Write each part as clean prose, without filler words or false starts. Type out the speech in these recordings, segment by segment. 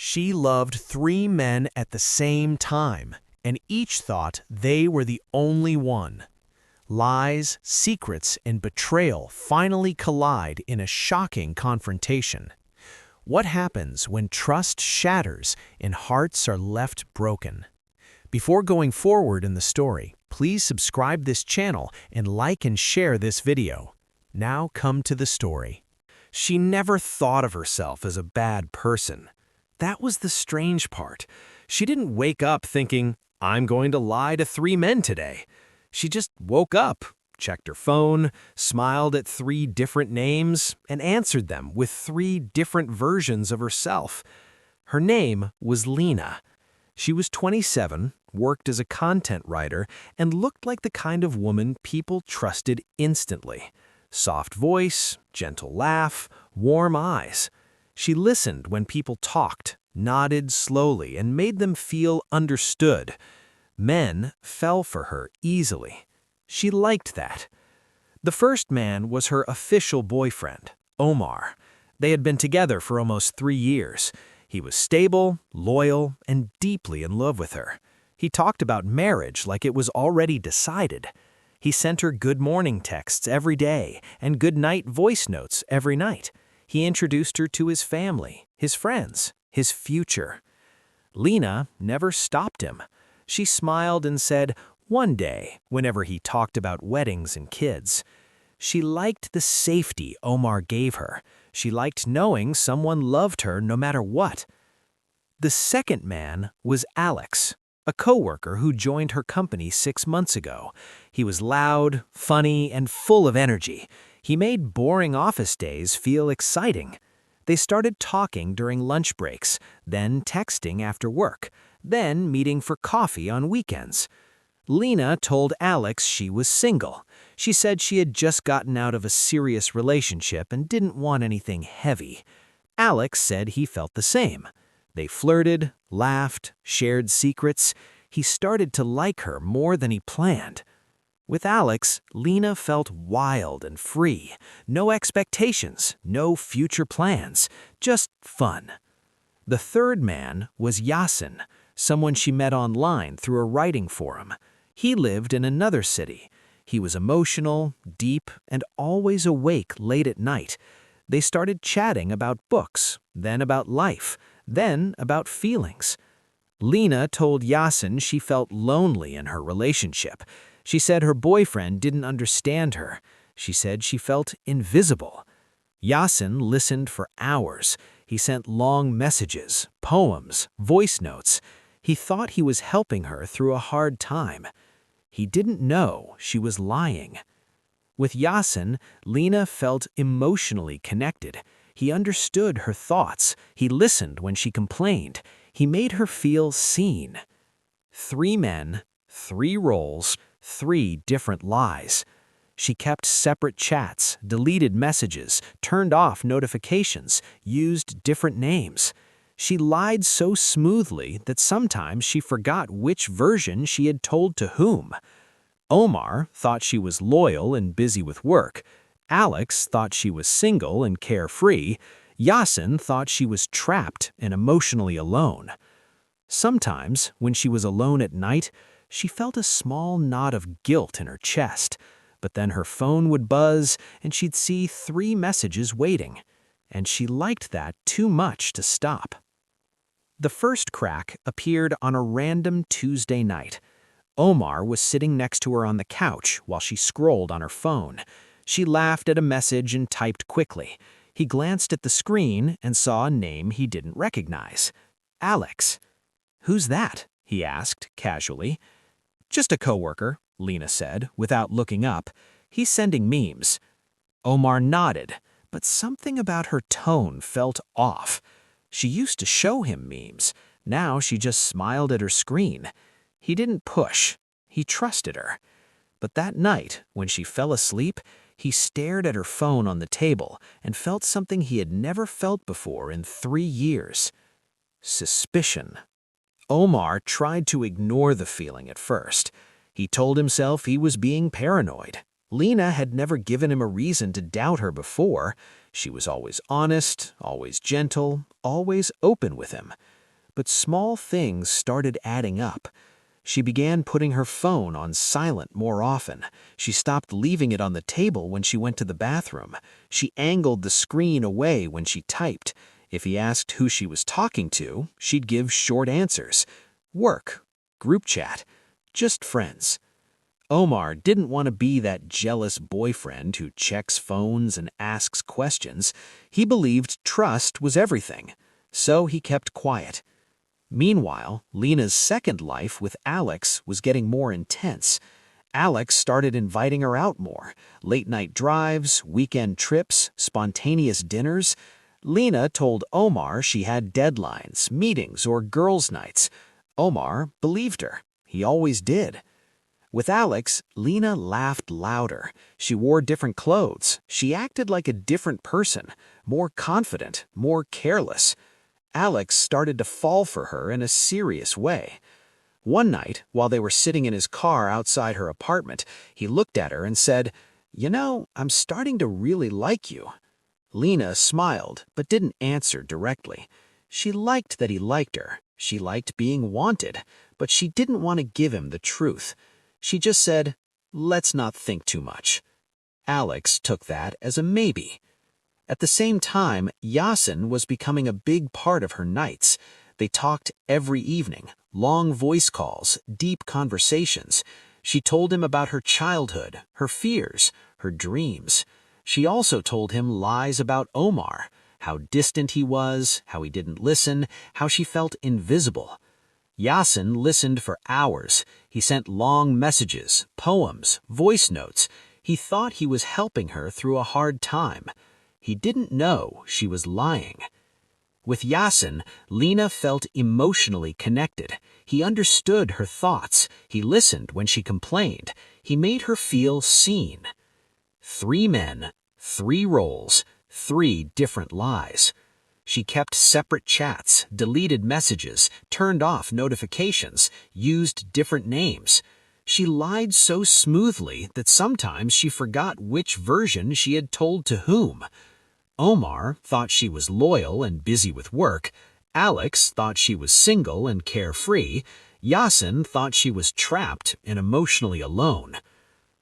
She loved 3 men at the same time, and each thought they were the only one. Lies, secrets, and betrayal finally collide in a shocking confrontation. What happens when trust shatters and hearts are left broken? Before going forward in the story, please subscribe this channel and like and share this video. Now come to the story. She never thought of herself as a bad person. That was the strange part. She didn't wake up thinking, I'm going to lie to 3 men today. She just woke up, checked her phone, smiled at 3 different names, and answered them with 3 different versions of herself. Her name was Lena. She was 27, worked as a content writer, and looked like the kind of woman people trusted instantly. Soft voice, gentle laugh, warm eyes. She listened when people talked, nodded slowly, and made them feel understood. Men fell for her easily. She liked that. The first man was her official boyfriend, Omar. They had been together for almost 3 years. He was stable, loyal, and deeply in love with her. He talked about marriage like it was already decided. He sent her good morning texts every day and good night voice notes every night. He introduced her to his family, his friends, his future. Lena never stopped him. She smiled and said, one day, whenever he talked about weddings and kids. She liked the safety Omar gave her. She liked knowing someone loved her no matter what. The second man was Alex, a coworker who joined her company 6 months ago. He was loud, funny, and full of energy. He made boring office days feel exciting. They started talking during lunch breaks, then texting after work, then meeting for coffee on weekends. Lena told Alex she was single. She said she had just gotten out of a serious relationship and didn't want anything heavy. Alex said he felt the same. They flirted, laughed, shared secrets. He started to like her more than he planned. With Alex, Lena felt wild and free. No expectations, no future plans, just fun. The third man was Yasin, someone she met online through a writing forum. He lived in another city. He was emotional, deep, and always awake late at night. They started chatting about books, then about life, then about feelings. Lena told Yasin she felt lonely in her relationship. She said her boyfriend didn't understand her. She said she felt invisible. Yasin listened for hours. He sent long messages, poems, voice notes. He thought he was helping her through a hard time. He didn't know she was lying. With Yasin, Lena felt emotionally connected. He understood her thoughts. He listened when she complained. He made her feel seen. 3 men, 3 roles, 3 different lies. She kept separate chats, deleted messages, turned off notifications, used different names. She lied so smoothly that sometimes she forgot which version she had told to whom. Omar thought she was loyal and busy with work. Alex thought she was single and carefree. Yasin thought she was trapped and emotionally alone. Sometimes, when she was alone at night, she felt a small knot of guilt in her chest. But then her phone would buzz and she'd see 3 messages waiting. And she liked that too much to stop. The first crack appeared on a random Tuesday night. Omar was sitting next to her on the couch while she scrolled on her phone. She laughed at a message and typed quickly. He glanced at the screen and saw a name he didn't recognize. Alex. "Who's that?" he asked casually. "Just a coworker," Lena said, without looking up. "He's sending memes." Omar nodded, but something about her tone felt off. She used to show him memes. Now she just smiled at her screen. He didn't push. He trusted her. But that night, when she fell asleep, he stared at her phone on the table and felt something he had never felt before in 3 years. Suspicion. Omar tried to ignore the feeling at first. He told himself he was being paranoid. Lena had never given him a reason to doubt her before. She was always honest, always gentle, always open with him. But small things started adding up. She began putting her phone on silent more often. She stopped leaving it on the table when she went to the bathroom. She angled the screen away when she typed. If he asked who she was talking to, she'd give short answers. Work, group chat, just friends. Omar didn't want to be that jealous boyfriend who checks phones and asks questions. He believed trust was everything, so he kept quiet. Meanwhile, Lena's second life with Alex was getting more intense. Alex started inviting her out more. Late-night drives, weekend trips, spontaneous dinners. Lena told Omar she had deadlines, meetings, or girls' nights. Omar believed her. He always did. With Alex, Lena laughed louder. She wore different clothes. She acted like a different person, more confident, more careless. Alex started to fall for her in a serious way. One night, while they were sitting in his car outside her apartment, he looked at her and said, "You know, I'm starting to really like you." Lena smiled, but didn't answer directly. She liked that he liked her. She liked being wanted, but she didn't want to give him the truth. She just said, "Let's not think too much." Alex took that as a maybe. At the same time, Yasin was becoming a big part of her nights. They talked every evening, long voice calls, deep conversations. She told him about her childhood, her fears, her dreams. She also told him lies about Omar, how distant he was, how he didn't listen, how she felt invisible. Yasin listened for hours. He sent long messages, poems, voice notes. He thought he was helping her through a hard time. He didn't know she was lying. With Yasin, Lena felt emotionally connected. He understood her thoughts. He listened when she complained. He made her feel seen. 3 men, 3 roles, 3 different lies. She kept separate chats, deleted messages, turned off notifications, used different names. She lied so smoothly that sometimes she forgot which version she had told to whom. Omar thought she was loyal and busy with work. Alex thought she was single and carefree. Yasin thought she was trapped and emotionally alone.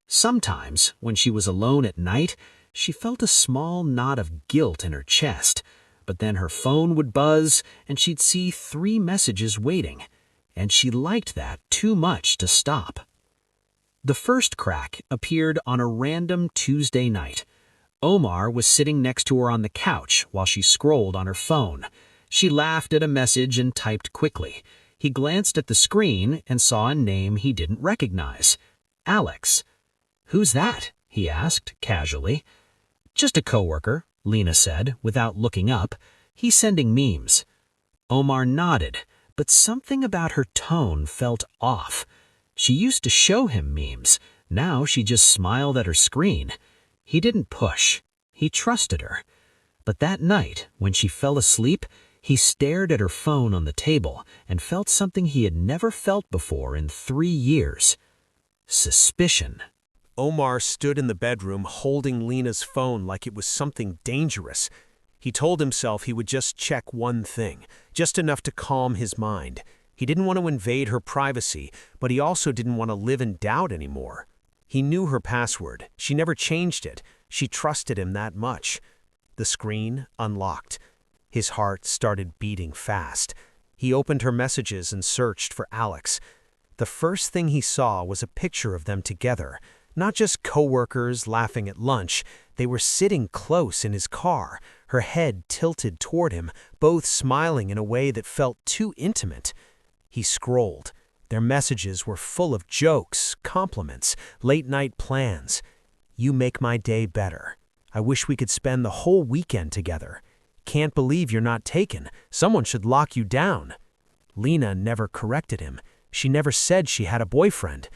Sometimes, when she was alone at night, she felt a small knot of guilt in her chest. But then her phone would buzz, and she'd see 3 messages waiting, and she liked that too much to stop. The first crack appeared on a random Tuesday night. Omar was sitting next to her on the couch while she scrolled on her phone. She laughed at a message and typed quickly. He glanced at the screen and saw a name he didn't recognize. Alex. "Who's that?" he asked, casually. "Just a coworker," Lena said, without looking up. "He's sending memes." Omar nodded, but something about her tone felt off. She used to show him memes. Now she just smiled at her screen. He didn't push. He trusted her. But that night, when she fell asleep, he stared at her phone on the table and felt something he had never felt before in 3 years. Suspicion. Omar stood in the bedroom holding Lena's phone like it was something dangerous. He told himself he would just check one thing, just enough to calm his mind. He didn't want to invade her privacy, but he also didn't want to live in doubt anymore. He knew her password. She never changed it. She trusted him that much. The screen unlocked. His heart started beating fast. He opened her messages and searched for Alex. The first thing he saw was a picture of them together. Not just coworkers laughing at lunch. They were sitting close in his car, her head tilted toward him, both smiling in a way that felt too intimate. He scrolled. Their messages were full of jokes, compliments, late-night plans. "You make my day better. I wish we could spend the whole weekend together. Can't believe you're not taken. Someone should lock you down." Lena never corrected him. She never said she had a boyfriend.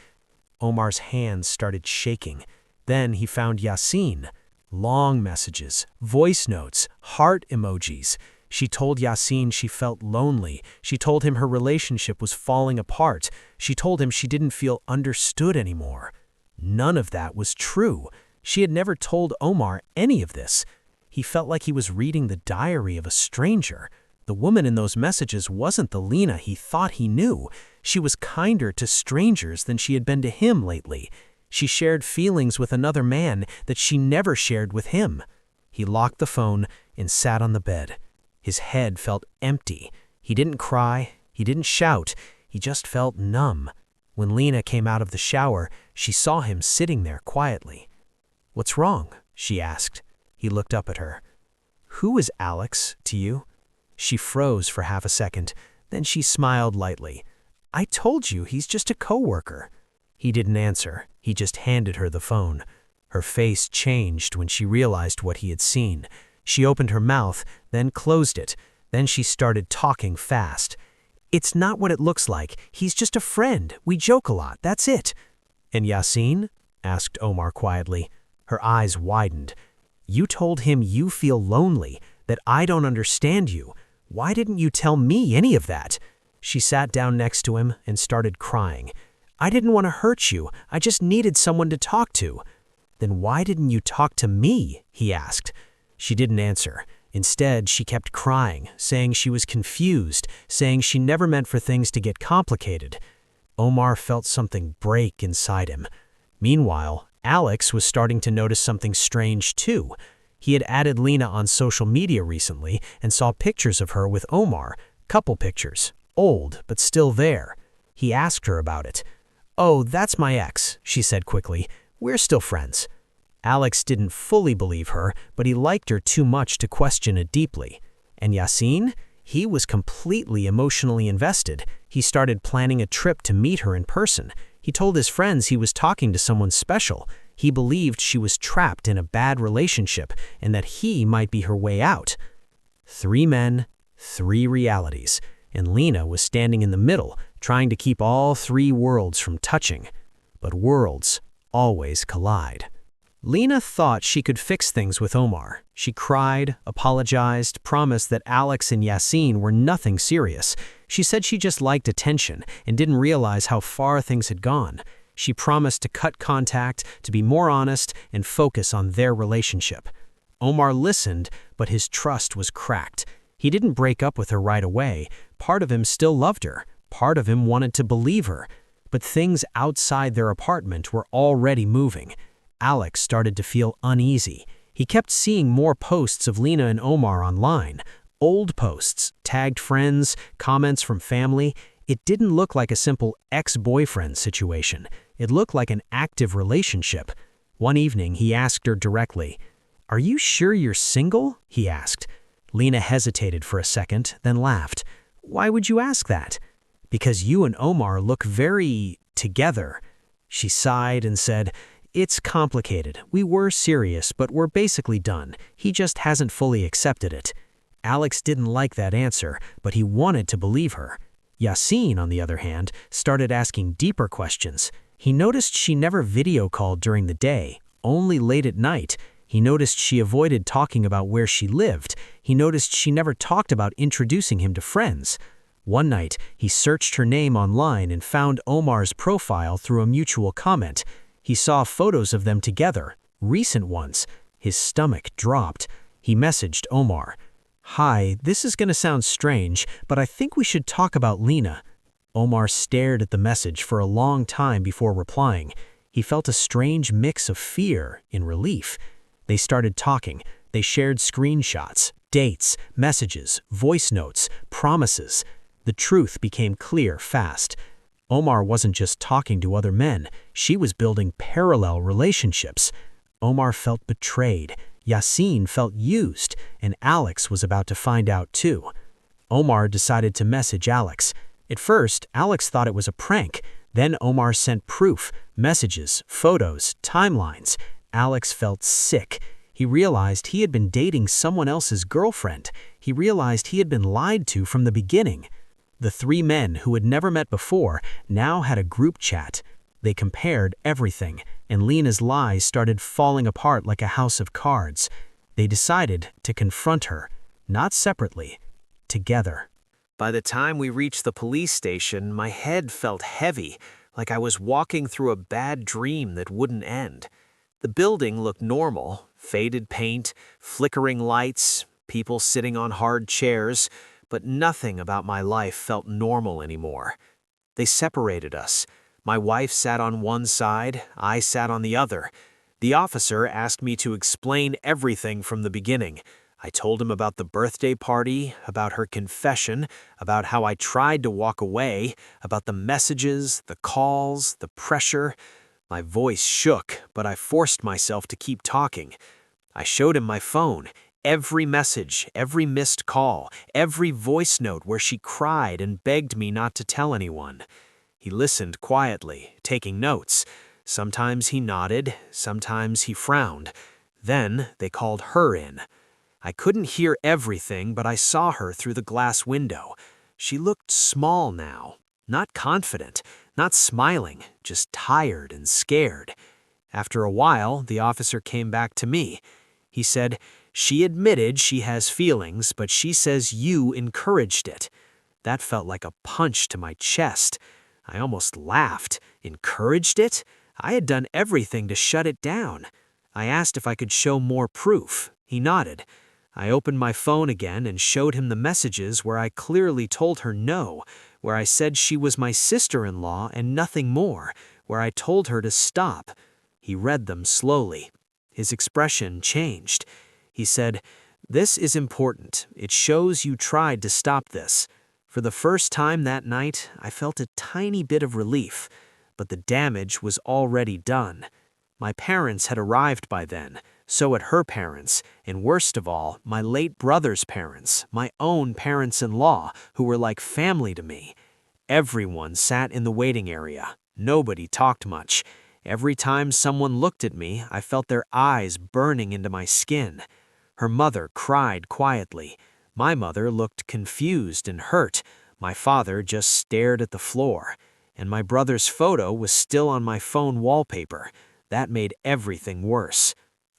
Omar's hands started shaking. Then he found Yasin. Long messages, voice notes, heart emojis. She told Yasin she felt lonely. She told him her relationship was falling apart. She told him she didn't feel understood anymore. None of that was true. She had never told Omar any of this. He felt like he was reading the diary of a stranger. The woman in those messages wasn't the Lena he thought he knew. She was kinder to strangers than she had been to him lately. She shared feelings with another man that she never shared with him. He locked the phone and sat on the bed. His head felt empty. He didn't cry. He didn't shout. He just felt numb. When Lena came out of the shower, she saw him sitting there quietly. "What's wrong?" she asked. He looked up at her. "Who is Alex to you?" She froze for half a second. Then she smiled lightly. "I told you he's just a coworker." He didn't answer. He just handed her the phone. Her face changed when she realized what he had seen. She opened her mouth, then closed it. Then she started talking fast. "It's not what it looks like. He's just a friend. We joke a lot. That's it." "And Yasin?" asked Omar quietly. Her eyes widened. "You told him you feel lonely, that I don't understand you. Why didn't you tell me any of that?" She sat down next to him and started crying. "I didn't want to hurt you. I just needed someone to talk to." "Then why didn't you talk to me?" he asked. She didn't answer. Instead, she kept crying, saying she was confused, saying she never meant for things to get complicated. Omar felt something break inside him. Meanwhile, Alex was starting to notice something strange too. He had added Lena on social media recently and saw pictures of her with Omar, couple pictures, old but still there. He asked her about it. "Oh, that's my ex," she said quickly. "We're still friends." Alex didn't fully believe her, but he liked her too much to question it deeply. And Yasin? He was completely emotionally invested. He started planning a trip to meet her in person. He told his friends he was talking to someone special. He believed she was trapped in a bad relationship and that he might be her way out. 3 men, 3 realities, and Lena was standing in the middle, trying to keep all 3 worlds from touching. But worlds always collide. Lena thought she could fix things with Omar. She cried, apologized, promised that Alex and Yasin were nothing serious. She said she just liked attention and didn't realize how far things had gone. She promised to cut contact, to be more honest, and focus on their relationship. Omar listened, but his trust was cracked. He didn't break up with her right away. Part of him still loved her. Part of him wanted to believe her. But things outside their apartment were already moving. Alex started to feel uneasy. He kept seeing more posts of Lena and Omar online. Old posts, tagged friends, comments from family. It didn't look like a simple ex-boyfriend situation. It looked like an active relationship. One evening, he asked her directly, "Are you sure you're single?" he asked. Lena hesitated for a second, then laughed. "Why would you ask that?" "Because you and Omar look very together." She sighed and said, "It's complicated. We were serious, but we're basically done. He just hasn't fully accepted it." Alex didn't like that answer, but he wanted to believe her. Yasin, on the other hand, started asking deeper questions. He noticed she never video called during the day, only late at night. He noticed she avoided talking about where she lived. He noticed she never talked about introducing him to friends. One night, he searched her name online and found Omar's profile through a mutual comment. He saw photos of them together, recent ones. His stomach dropped. He messaged Omar. "Hi, this is going to sound strange, but I think we should talk about Lena." Omar stared at the message for a long time before replying. He felt a strange mix of fear and relief. They started talking. They shared screenshots, dates, messages, voice notes, promises. The truth became clear fast. Omar wasn't just talking to other men. She was building parallel relationships. Omar felt betrayed. Yasin felt used, and Alex was about to find out too. Omar decided to message Alex. At first, Alex thought it was a prank. Then Omar sent proof, messages, photos, timelines. Alex felt sick. He realized he had been dating someone else's girlfriend. He realized he had been lied to from the beginning. The 3 men who had never met before now had a group chat. They compared everything, and Lena's lies started falling apart like a house of cards. They decided to confront her, not separately, together. By the time we reached the police station, my head felt heavy, like I was walking through a bad dream that wouldn't end. The building looked normal, Faded paint, flickering lights, people sitting on hard chairs, but nothing about my life felt normal anymore. They separated us. My wife sat on one side, I sat on the other. The officer asked me to explain everything from the beginning. I told him about the birthday party, about her confession, about how I tried to walk away, about the messages, the calls, the pressure. My voice shook, but I forced myself to keep talking. I showed him my phone, every message, every missed call, every voice note where she cried and begged me not to tell anyone. He listened quietly, taking notes. Sometimes he nodded, sometimes he frowned. Then they called her in. I couldn't hear everything, but I saw her through the glass window. She looked small now, not confident, not smiling, just tired and scared. After a while, the officer came back to me. He said, "She admitted she has feelings, but she says you encouraged it." That felt like a punch to my chest. I almost laughed. Encouraged it? I had done everything to shut it down. I asked if I could show more proof. He nodded. I opened my phone again and showed him the messages where I clearly told her no, where I said she was my sister-in-law and nothing more, where I told her to stop. He read them slowly. His expression changed. He said, "This is important. It shows you tried to stop this." For the first time that night, I felt a tiny bit of relief, but the damage was already done. My parents had arrived by then, so had her parents, and worst of all, my late brother's parents, my own parents-in-law, who were like family to me. Everyone sat in the waiting area. Nobody talked much. Every time someone looked at me, I felt their eyes burning into my skin. Her mother cried quietly. My mother looked confused and hurt. My father just stared at the floor. And my brother's photo was still on my phone wallpaper. That made everything worse.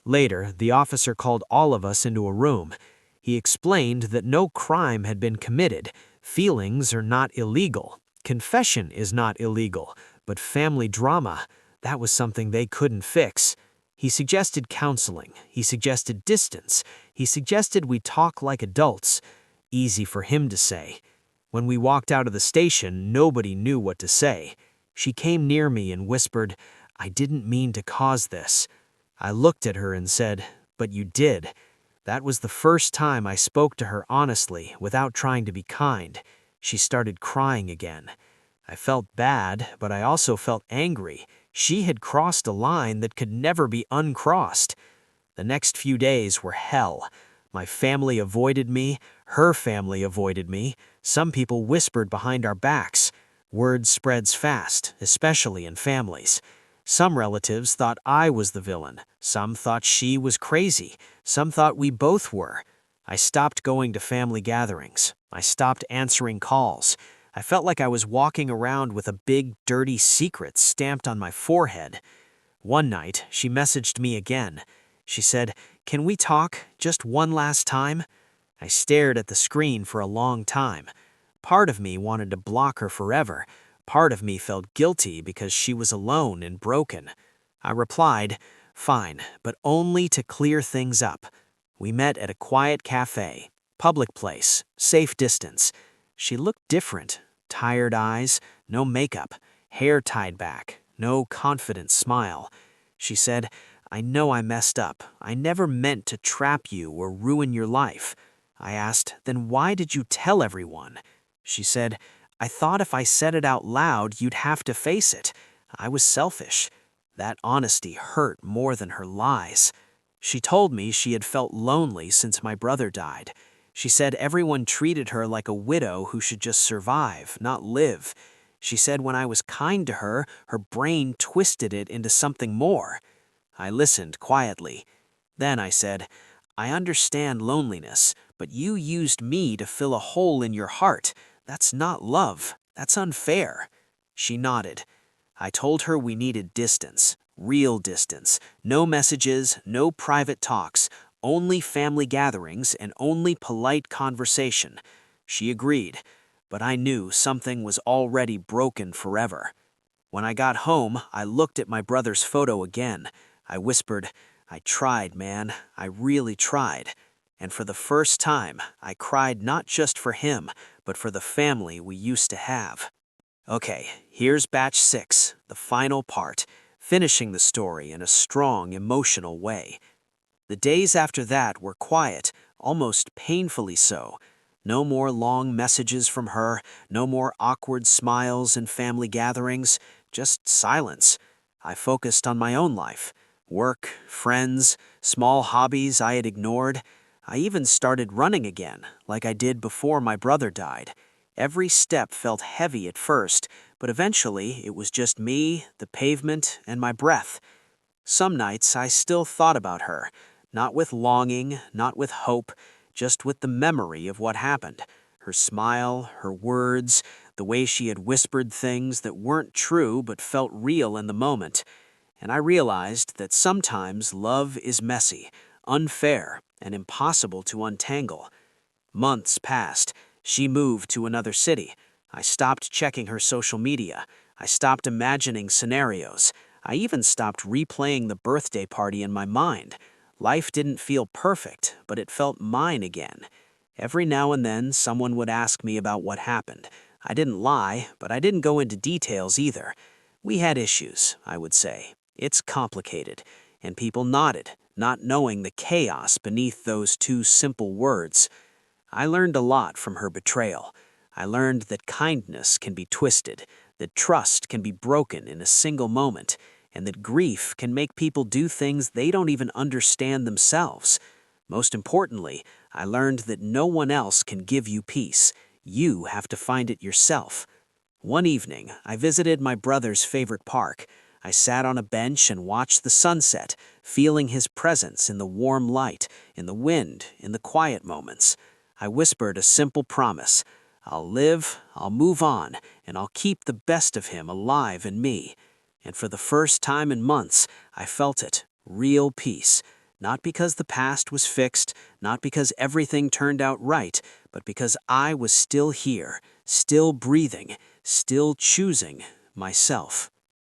Later, the officer called all of us into a room. He explained that no crime had been committed. Feelings are not illegal. Confession is not illegal. But family drama, that was something they couldn't fix. He suggested counseling. He suggested distance. He suggested we talk like adults. Easy for him to say. When we walked out of the station, nobody knew what to say. She came near me and whispered, "I didn't mean to cause this." I looked at her and said, "But you did." That was the first time I spoke to her honestly, without trying to be kind. She started crying again. I felt bad, but I also felt angry. She had crossed a line that could never be uncrossed. The next few days were hell. My family avoided me. Her family avoided me. Some people whispered behind our backs. Word spreads fast, especially in families. Some relatives thought I was the villain. Some thought she was crazy. Some thought we both were. I stopped going to family gatherings. I stopped answering calls. I felt like I was walking around with a big, dirty secret stamped on my forehead. One night, she messaged me again. She said, "Can we talk just one last time?" I stared at the screen for a long time. Part of me wanted to block her forever. Part of me felt guilty because she was alone and broken. I replied, "Fine, but only to clear things up." We met at a quiet cafe, public place, safe distance. She looked different. Tired eyes, no makeup, hair tied back, no confident smile. She said, "I know I messed up. I never meant to trap you or ruin your life." I asked, "Then why did you tell everyone?" She said, "I thought if I said it out loud, you'd have to face it. I was selfish." That honesty hurt more than her lies. She told me she had felt lonely since my brother died. She said everyone treated her like a widow who should just survive, not live. She said when I was kind to her, her brain twisted it into something more. I listened quietly. Then I said, "I understand loneliness, but you used me to fill a hole in your heart. That's not love. That's unfair." She nodded. I told her we needed distance, real distance. No messages, no private talks, only family gatherings and only polite conversation. She agreed, but I knew something was already broken forever. When I got home, I looked at my brother's photo again. I whispered, I tried, man. I really tried. And for the first time, I cried not just for him, but for the family we used to have. Okay, here's batch 6, the final part, finishing the story in a strong, emotional way. The days after that were quiet, almost painfully so. No more long messages from her, no more awkward smiles in family gatherings, just silence. I focused on my own life. Work, friends, small hobbies I had ignored. I even started running again, like I did before my brother died. Every step felt heavy at first, but eventually it was just me, the pavement, and my breath. Some nights I still thought about her, not with longing, not with hope, just with the memory of what happened. Her smile, her words, the way she had whispered things that weren't true but felt real in the moment. And I realized that sometimes love is messy, unfair, and impossible to untangle. Months passed. She moved to another city. I stopped checking her social media. I stopped imagining scenarios. I even stopped replaying the birthday party in my mind. Life didn't feel perfect, but it felt mine again. Every now and then, someone would ask me about what happened. I didn't lie, but I didn't go into details either. We had issues, I would say. It's complicated. And people nodded, not knowing the chaos beneath those two simple words. I learned a lot from her betrayal. I learned that kindness can be twisted, that trust can be broken in a single moment, and that grief can make people do things they don't even understand themselves. Most importantly, I learned that no one else can give you peace. You have to find it yourself. One evening, I visited my brother's favorite park. I sat on a bench and watched the sunset, feeling his presence in the warm light, in the wind, in the quiet moments. I whispered a simple promise. I'll live, I'll move on, and I'll keep the best of him alive in me. And for the first time in months, I felt it, real peace. Not because the past was fixed, not because everything turned out right, but because I was still here, still breathing, still choosing myself.